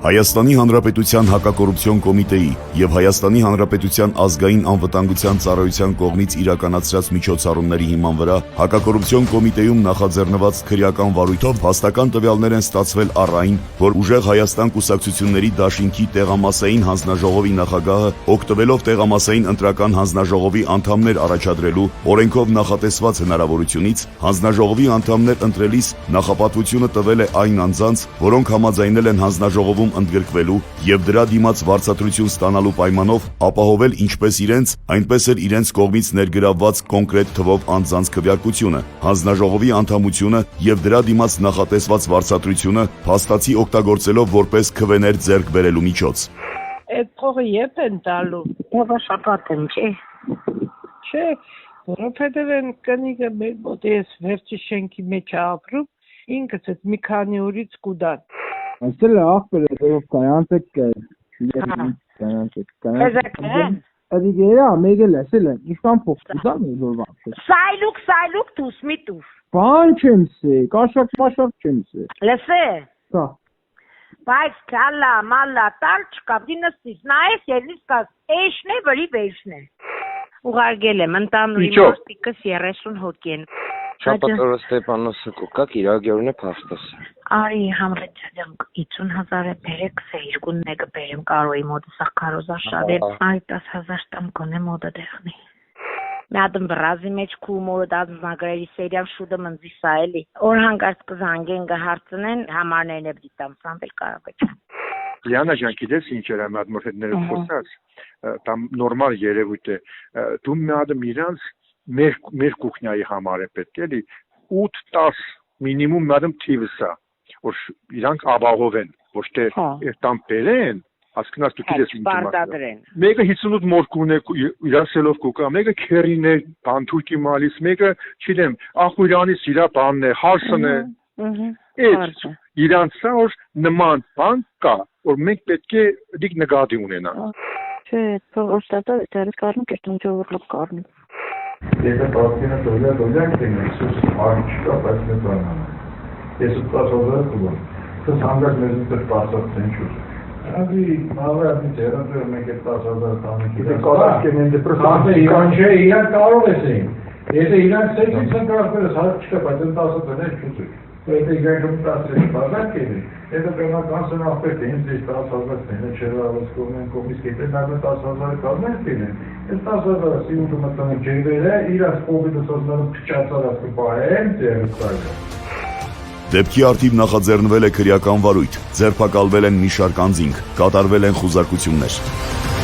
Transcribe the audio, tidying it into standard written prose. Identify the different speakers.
Speaker 1: Հայաստանի Հանրապետության հակակոռուպցիոն կոմիտեի և Հայաստանի Հանրապետության ազգային անվտանգության ծառայության կողմից իրականացրած միջոցառումների հիման վրա հակակոռուպցիոն կոմիտեում նախաձեռնված քրեական վարույթով փաստական տվյալներ են ստացվել առ այն, որ Ուժեղ Հայաստան կուսակցությունների դաշինքի տեղամասային հանձնաժողովի նախագահը, օգտվելով տեղամասային ընտրական հանձնաժողովի անդամներ առաջադրելու օրենքով նախատեսված հնարավորությունից, հանձնաժողովի անդամներ ընտրելիս նախապատվությունը տվել է այն անձանց, որոնք համաձայնել են հանձնաժողովում ընդգրկվելու և դրա դիմաց վարձատրություն ստանալու պայմանով ապահովել ինչպես իրենց, այնպես էլ իրենց կողմից ներգրավված կոնկրետ թվով անձանց քվեարկությունը, հանձնաժողովի անդամությունը և դրա դիմաց նախատեսված վարձատրությունը փաստացի օգտագործելով որպես քվեներ ձեռք բերելու միջոց։
Speaker 2: Այդ փողը երբ են տալու։
Speaker 3: Շաբաթ են, չէ։
Speaker 2: Չէ, որովհետև այն կնիկը մեր մոտ ես վերջի շենքի մեջ ապրում, ինքս այդ մի քանի օրից կուտան։
Speaker 4: Այստեղ ախպեր է կանանցեք Adigeera, megel esele, ishtan փոխուզա մերովա։
Speaker 3: Սայլուկ դուս միտուր։
Speaker 4: Բան չեմսե, կաշակ չեմսե։
Speaker 3: Լսե։
Speaker 4: Հա։
Speaker 3: Բայց կալա, մալա, տալ չկա, դինստից նայես ելիս կաս, էշն է, վրի վեշն է։ Ուղարկել եմ, ընտանուի մարդիկս 30 հոգի են։
Speaker 5: Շաբաթօրը Ստեփանոսը կոկակ իրագյորն է փաստս։
Speaker 3: Արի համրեցադեմ 50,000 է բերեք, սե երկուն մեկը բերեմ կարոյի մոտը սաղ կարոզա շադեր, արի 10,000 տամ կոնե մոտը դեղնի։ Մյադմ վրազի մեջ կու մորը դազնագրերի սերիավ շուդը մնձի սա էլի։ Որ հանգարց կզանգեն գհարցնեն, համարներն է բդիտամ սանդել կարավեչ։
Speaker 6: Լիանա ջան, գիտես ինչ էր այդ մորհետները խոսած, տամ նորմալ երևույթ է, դու մյադմ իրանց մեր կուխնյայի համար է պետք էլի 8-10 մինիմում մադամ թիվսա որ իրանք ապահով են ոչ թե տամ բերեն հասկնաս դու գիտես ինչ
Speaker 3: պարտադրեն
Speaker 6: մեկը 58 մորկուն է իրասելով կուկա մեկը քերին է բանթուկի մալիս մեկը չգիտեմ ախուրանից իրա բանն է հարսն է այդ իրանցա որ նման բան կա որ մենք պետք է դիք նկատի ունենանք
Speaker 3: չէ փոխստատը դեռ կառնում կերտում ջովրլոք կառնում
Speaker 7: Եթե պատկերը դոլյակ են, Իսուս արի չկա, բայց մեզ բանան։ Ես ու 10,000 կուղում։ Սս հանգած մեզ ուտեր 10,000 չուր։ Ադի, ավրատի ձերանդրը մեկ է 10,000 տանիք։ Եթե կարակ են են դեպրս անցան չէ, իրանք կարող ես էին։ Եթե իրանք սեքսից են կարող բերես, հարկ չկա, բայց են 10,000 են չուծուր։ Եթե իրանք հում 10,000 բազակ են, եթե բերնական սն ախպետ է, ինձ դիշ 10,000 տենը չերը ավս կողմեն կողմից կետեր, նարմը 10,000 կազմեն տենեն։ Ես 10,000 սիուտը մտանեմ ջերվերը, իրաց կողիդը սոսնարում փչացարած կպահեն, ձերս կայլը։
Speaker 1: Դեպքի արդիվ նախաձեռնվել է քրեական վարույթ, ձերբակալվել են մի շարք անձինք, կատարվել են խուզարկություններ։